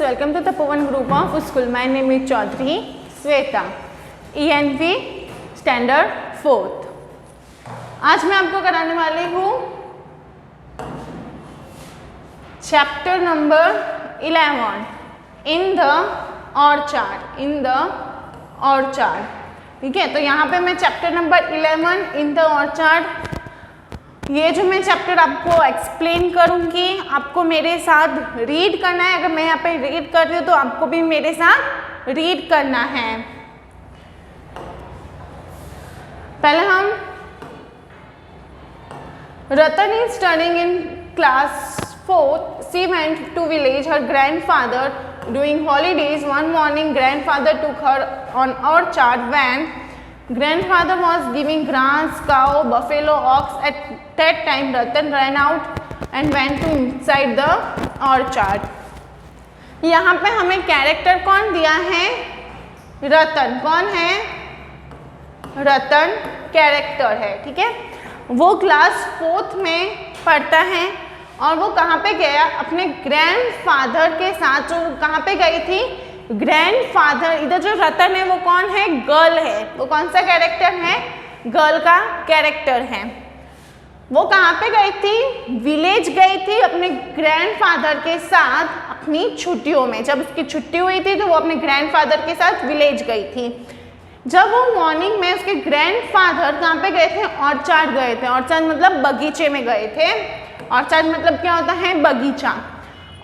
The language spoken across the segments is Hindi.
welcome to the Pawan Group of School. My name is Chaudhary Sweta, ENV Standard 4th. आज मैं आपको कराने वाली हूँ chapter number 11 in the orchard. ठीक है, तो यहाँ पे मैं chapter number 11 in the orchard, ये जो मैं चैप्टर आपको एक्सप्लेन करूँगी, आपको मेरे साथ रीड करना है. अगर मैं यहाँ पे रीड कर रही हूँ तो आपको भी मेरे साथ रीड करना है. पहले हम Ratan is studying in class 4th. She went to village her grandfather during holidays. One morning grandfather took her on orchard when grandfather was giving grass, cow, buffalo, ox. At that time Ratan ran out and went to inside the orchard. यहाँ पे हमें कैरेक्टर कौन दिया है? रतन. कौन है? रतन कैरेक्टर है. ठीक है, वो क्लास 4th में पढ़ता है और वो कहाँ पे गया? अपने ग्रैंडफादर के साथ. जो कहाँ पे गई थी? ग्रैंडफादर. इधर जो रतन है वो कौन है? गर्ल है. वो कौन सा कैरेक्टर है? गर्ल का कैरेक्टर है. वो कहाँ पे गई थी? विलेज गई थी अपने ग्रैंडफादर के साथ अपनी छुट्टियों में. जब उसकी छुट्टी हुई थी तो वो अपने ग्रैंडफादर के साथ विलेज गई थी. जब वो मॉर्निंग में उसके ग्रैंडफादर कहाँ पे गए थे? ऑर्चार्ड गए थे. ऑर्चार्ड मतलब बगीचे में गए थे. ऑर्चार्ड मतलब क्या होता है? बगीचा.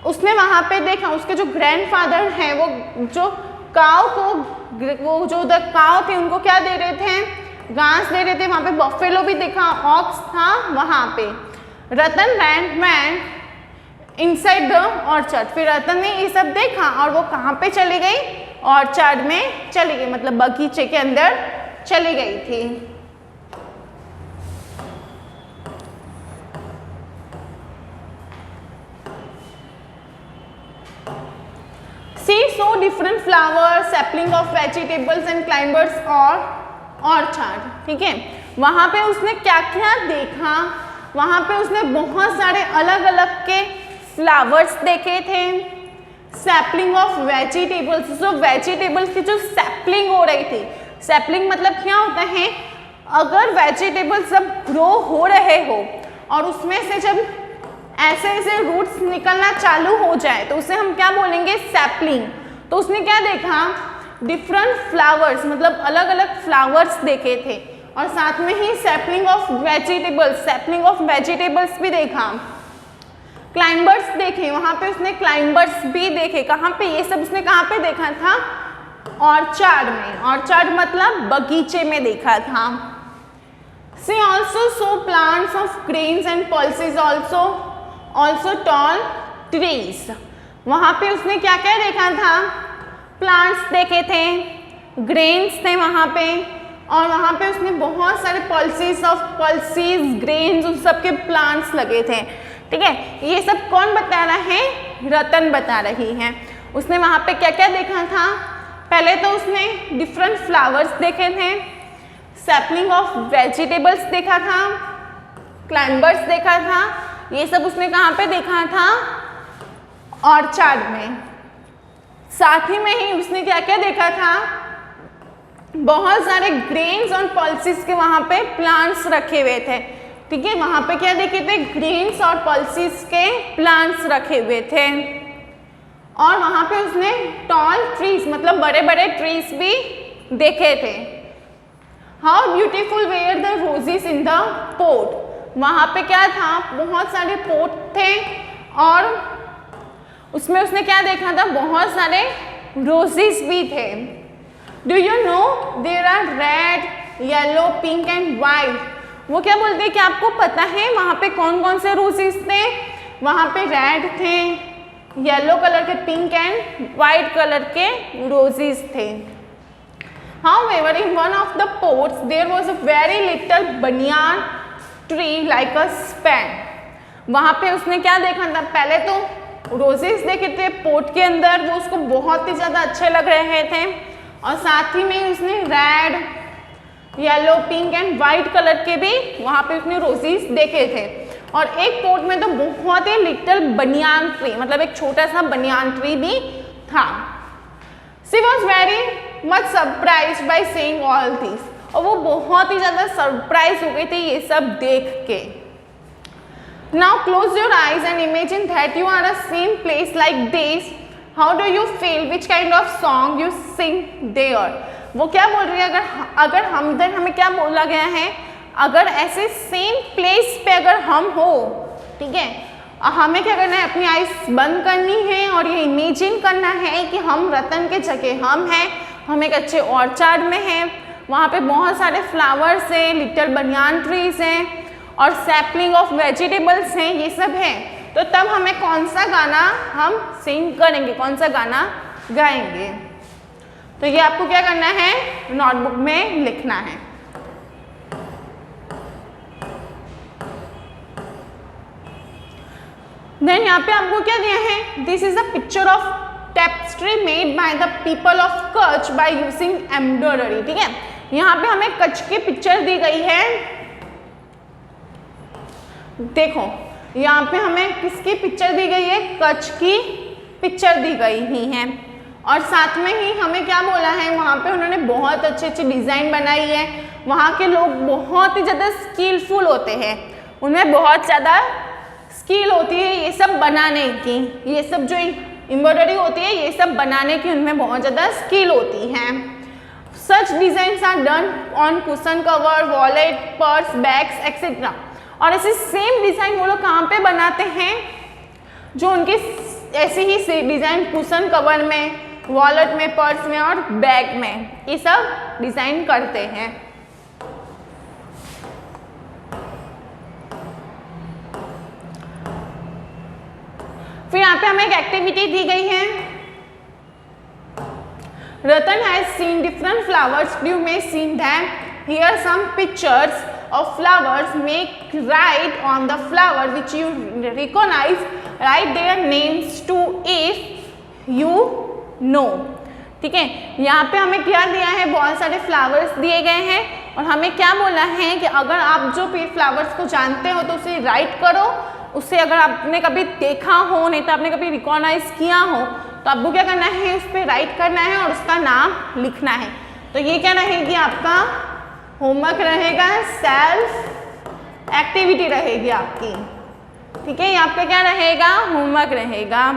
उसने वहाँ पे देखा उसके जो ग्रैंडफादर हैं वो जो काव को, वो जो उधर काव थे उनको क्या दे रहे थे? घास दे रहे थे. वहाँ पे बफेलो भी देखा, ऑक्स था वहाँ पे. रतन ran इनसाइड द ऑर्चार्ड. फिर रतन ने ये सब देखा और वो कहाँ पे चली गई? ऑर्चार्ड में चली गई, मतलब बगीचे के अंदर चली गई थी. She saw different flowers, sapling of vegetables and climbers or orchard. ठीक है, वहाँ पे उसने क्या क्या देखा? वहाँ पे उसने बहुत सारे अलग अलग के फ्लावर्स देखे थे. सैपलिंग ऑफ वेजिटेबल्स, जो वेजिटेबल्स की जो सैपलिंग हो रही थी. सैपलिंग मतलब क्या होता है? अगर वेजिटेबल्स जब ग्रो हो रहे हो और उसमें से जब ऐसे ऐसे रूट्स निकलना चालू हो जाए तो उसे हम क्या बोलेंगे? सैपलिंग. तो उसने क्या देखा? डिफरेंट फ्लावर्स, मतलब अलग अलग फ्लावर्स देखे थे. और साथ में ही sapling of vegetables, sapling of vegetables भी देखा. क्लाइंबर्स देखे, वहाँ पे उसने क्लाइंबर्स भी देखे. कहाँ पे? ये सब उसने कहाँ पे देखा था? ऑर्चार्ड में. ऑर्चार्ड मतलब बगीचे में देखा था. She also saw plants of grains and pulses, also tall trees. वहाँ पे उसने क्या क्या देखा था? प्लांट्स देखे थे, ग्रेन्स थे वहाँ पे, और वहाँ पे उसने बहुत सारे पल्सीज ग्रेन्स उन सब के प्लांट्स लगे थे. ठीक है, ये सब कौन बता रहा है? रतन बता रही है. उसने वहाँ पे क्या क्या देखा था? पहले तो उसने डिफरेंट फ्लावर्स देखे थे, सैपलिंग ऑफ वेजिटेबल्स देखा था, क्लाइंबर्स देखा था. ये सब उसने कहाँ पे देखा था? ऑर्चार्ड में. साथ ही में ही उसने क्या क्या देखा था? बहुत सारे ग्रेन्स और पल्सीज के वहाँ पे प्लांट्स रखे हुए थे. ठीक है, वहाँ पे क्या देखे थे? ग्रेन्स और पल्सीज के प्लांट्स रखे हुए थे. और वहाँ पे उसने टॉल ट्रीज मतलब बड़े बड़े ट्रीज भी देखे थे. How beautiful were the roses in the pot. वहाँ पे क्या था? बहुत सारे पोट थे और उसमें उसने क्या देखा था? बहुत सारे रोजेस भी थे. Do you know there are red, yellow, pink and white. वो क्या बोलते हैं कि आपको पता है वहाँ पे कौन कौन से रोजेस थे? वहाँ पे रेड थे, येलो कलर के, पिंक एंड वाइट कलर के रोजेस थे. However, in one of the pots there was a very little banyan tree like a span. वहाँ पे उसने क्या देखा था? पहले तो रोजेस देखे थे पोट के अंदर, वो उसको बहुत ही ज़्यादा अच्छे लग रहे थे. और साथ ही में उसने red, yellow, pink and white colour के भी वहाँ पे उसने रोजेस देखे थे. और एक पोट में तो बहुत ही लिटिल बनियान ट्री, मतलब एक छोटा सा बनियान ट्री भी हाँ, she was very much surprise by seeing all this, और वो बहुत ही ज़्यादा सरप्राइज हो गई थी ये सब देख के। Now close your eyes and imagine that you are a same place like this, how do you feel, which kind of song you sing there. वो क्या बोल रही है, अगर हम इधर, हमें क्या बोला गया है, अगर ऐसे सेम प्लेस पे अगर हम हो, ठीक है, हमें क्या करना है, अपनी आइज बंद करनी है और ये इमेजिन करना है कि हम रतन के जगह हम हैं, हम एक अच्छे ऑर्चार्ड में हैं, वहाँ पे बहुत सारे फ्लावर्स हैं, लिटिल बनियान ट्रीज हैं और सैपलिंग ऑफ वेजिटेबल्स हैं, ये सब है। तो तब हमें कौन सा गाना हम सिंग करेंगे, कौन सा गाना गाएंगे। तो ये आपको क्या करना है, नोटबुक में लिखना है। देन यहाँ पे आपको क्या दिया है, this is a picture of tapestry made by the people of Kutch by using embroidery. ठीक है, यहाँ पे हमें कच्छ की पिक्चर दी गई है। देखो यहाँ पे हमें किसकी पिक्चर दी गई है, कच्छ की पिक्चर दी गई ही है, और साथ में ही हमें क्या बोला है, वहाँ पे उन्होंने बहुत अच्छी अच्छी डिज़ाइन बनाई है। वहाँ के लोग बहुत ही ज़्यादा स्किलफुल होते हैं, उनमें बहुत ज़्यादा स्किल होती है ये सब बनाने की, ये सब जो एम्ब्रॉयडरी होती है ये सब बनाने की उनमें बहुत ज़्यादा स्किल होती है। Such designs are done on cushion cover, wallet, purse, bags etcetera. और ऐसे सेम डिज़ाइन वो लोग कहाँ पे बनाते हैं, जो उनकी ऐसे ही डिज़ाइन कुशन कवर में, वॉलेट में, पर्स में और बैग में ये सब डिज़ाइन करते हैं। फिर यहाँ पे हमें एक एक्टिविटी दी गई है, Ratan has seen different flowers. You may see them. Here are some pictures of flowers. Make write on the flower which you recognize. Write their names to if you know. ठीक है, यहाँ पे हमें क्या दिया है, बहुत सारे फ्लावर्स दिए गए हैं और हमें क्या बोला है कि अगर आप जो फ्लावर्स को जानते हो तो उसे राइट करो। उससे अगर आपने कभी देखा हो, नहीं तो आपने कभी रिकॉग्नाइज किया हो, तो आपको क्या करना है, उस पर राइट करना है और उसका नाम लिखना है। तो ये क्या रहेगी, आपका होमवर्क रहेगा, सेल्फ एक्टिविटी रहेगी आपकी। ठीक है, ये आपका क्या रहेगा, होमवर्क रहेगा।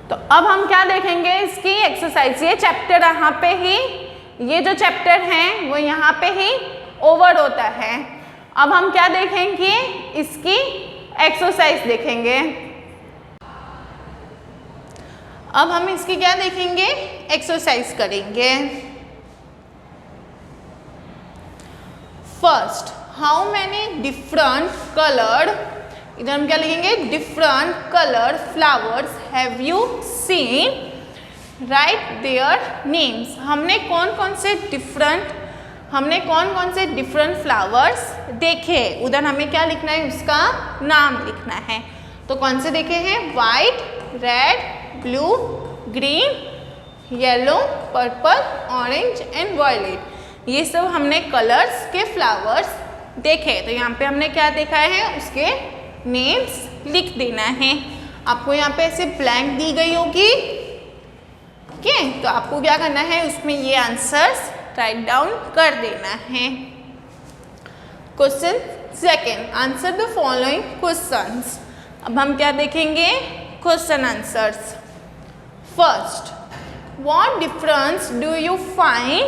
तो अब हम क्या देखेंगे, इसकी एक्सरसाइज। ये चैप्टर यहाँ पे ही, ये जो चैप्टर है वो यहाँ पे ही ओवर होता है। अब हम क्या देखेंगे, इसकी एक्सरसाइज देखेंगे। अब हम इसकी क्या देखेंगे, एक्सरसाइज करेंगे। First, how many different coloured, इधर हम क्या लिखेंगे, different colour flowers have you seen, right their names. हमने कौन कौन से डिफरेंट फ्लावर्स देखे, उधर हमें क्या लिखना है, उसका नाम लिखना है। तो कौन से देखे हैं, white, red, blue, green, yellow, purple, orange and violet. ये सब हमने कलर्स के फ्लावर्स देखे। तो यहाँ पे हमने क्या देखा है, उसके नेम्स लिख देना है। आपको यहाँ पे ऐसे ब्लैंक दी गई होगी, ठीक है, तो आपको क्या करना है, उसमें ये आंसर्स राइट डाउन कर देना है। Question second, answer the following questions. अब हम क्या देखेंगे, question answers. First, what difference do you find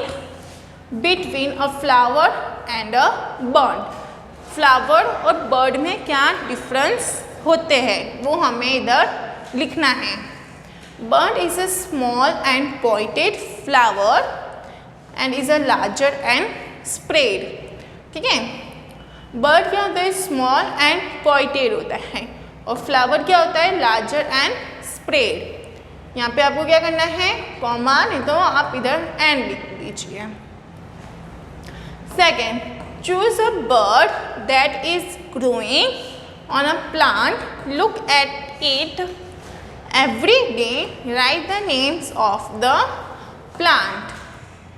between a flower and a bird. Flower और बर्ड में क्या डिफरेंस होते हैं, वो हमें इधर लिखना है। Bird is a small and pointed flower and is a larger and spread. ठीक है, बर्ड क्या होता है, स्मॉल एंड पॉइंटेड होता है, और फ्लावर क्या होता है, लार्जर एंड स्प्रेड। यहाँ पे आपको क्या करना है, कॉमा, नहीं तो आप इधर एंड लिख दीजिए। Second, choose a bird that is growing on a plant, look at it every day, write the names of the plant।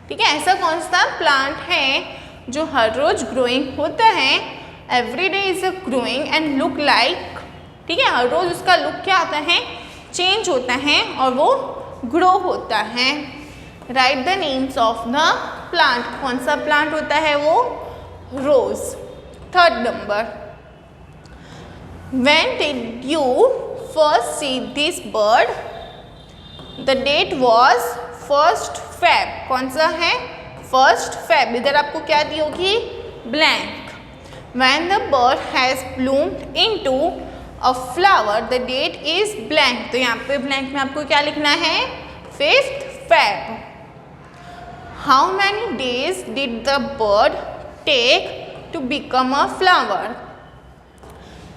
ठीक है, ऐसा कौन सा प्लांट है जो हर रोज ग्रोइंग होता है, every day is growing and look like, ठीक है, हर रोज उसका लुक क्या होता है, चेंज होता है और वो ग्रो होता है। Write the names of the plant, कौन सा प्लांट होता है वो, rose. Third number, when did you first see this bird, the date was 1 Feb, कौन सा है, 1 Feb। इधर आपको क्या दी होगी, blank. When the bird has bloomed into a flower, the date is blank, तो यहाँ पे ब्लैंक में आपको क्या लिखना है, 5th Feb। How many days did the bird take to become a flower?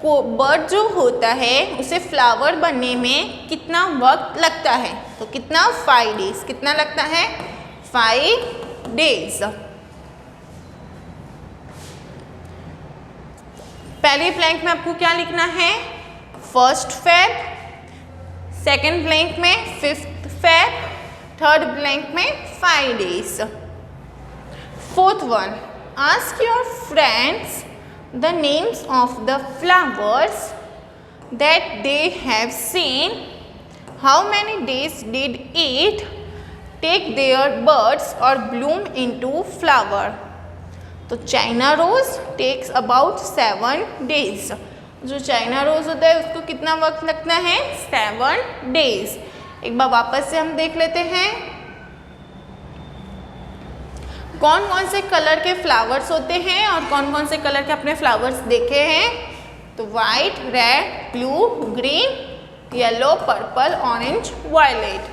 को बर्ड जो होता है उसे फ्लावर बनने में कितना वक्त लगता है, तो कितना, 5 days, कितना लगता है, 5 days। पहले ब्लैंक में आपको क्या लिखना है, 1 Feb, सेकेंड ब्लैंक में 5th Feb, थर्ड ब्लैंक में 5 days। Fourth one, ask your friends the names of the flowers that they have seen. How many days did it take their buds or bloom into flower? तो China rose takes about 7 days। जो चाइना रोज होता है उसको कितना वक्त लगता है, 7 days। एक बार वापस से हम देख लेते हैं कौन कौन से कलर के फ्लावर्स होते हैं और कौन कौन से कलर के अपने फ्लावर्स देखे हैं। तो white, red, blue, green, yellow, purple, orange, violet.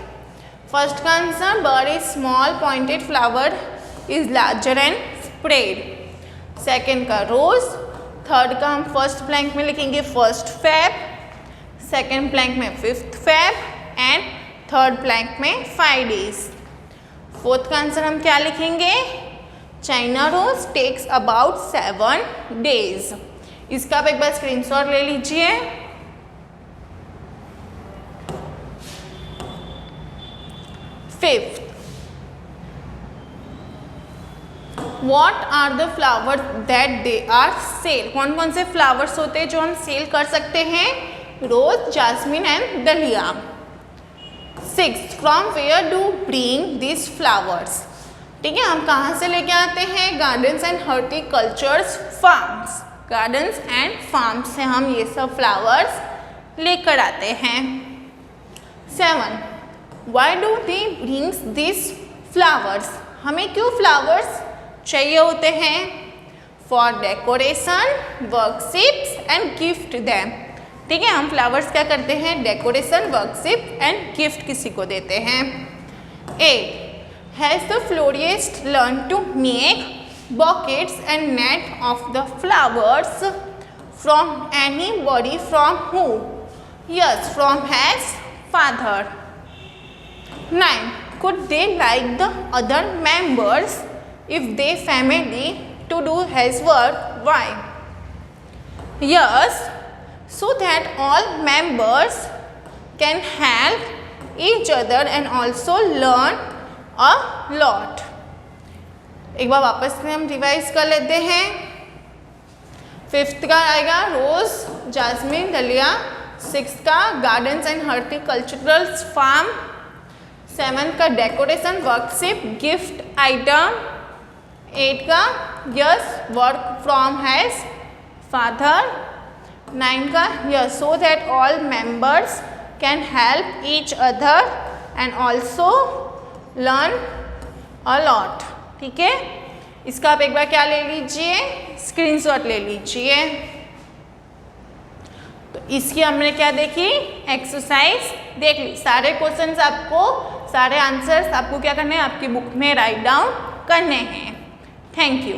First का answer, bird is small pointed flower is larger and spread. Second का रोज। थर्ड का हम फर्स्ट ब्लैंक में लिखेंगे 1 Feb, सेकेंड ब्लैंक में 5th Feb and third blank में 5 days। फोर्थ का आंसर हम क्या लिखेंगे, China rose takes about 7 days। इसका आप एक बार स्क्रीनशॉट ले लीजिए। Fifth, what are the flowers that they are sell, कौन कौन से फ्लावर्स होते हैं जो हम सेल कर सकते हैं, rose, jasmine and dahlia. Six, from where do bring this flowers, ठीक है, हम कहाँ से लेके आते हैं, gardens and horticultures farms, gardens and farms से हम ये सब फ्लावर्स लेकर आते हैं। 7, why do they brings this flowers, हमें क्यों फ्लावर्स चाहिए होते हैं, for decoration, worships and gift them, ठीक है, हम फ्लावर्स क्या करते हैं, डेकोरेशन, वर्कशिप एंड गिफ्ट किसी को देते हैं। 8, has the florist learn to make bouquets and net of the flowers from anybody, from who, yes, from has father. 9, could they like the other members if they family to do his work, why, yes, so that all members can help each other and also learn a lot। एक बार वापस से हम रिवाइज कर लेते हैं। फिफ्थ का आएगा रोज, जास्मिन, डलिया। सिक्स का गार्डन्स एंड हॉर्टिकल्चरल फार्म। 7 का डेकोरेशन, वर्कशिप, गिफ्ट आइटम। 8 का yes, work from has father. 9 का yes, so that all members can help each other and also learn a lot, ठीक है। इसका आप एक बार क्या ले लीजिए, स्क्रीनशॉट ले लीजिए। तो इसकी हमने क्या देखी, एक्सरसाइज देख ली। सारे क्वेश्चंस आपको, सारे आंसर्स आपको क्या करने हैं, आपकी बुक में राइट डाउन करने हैं। Thank you.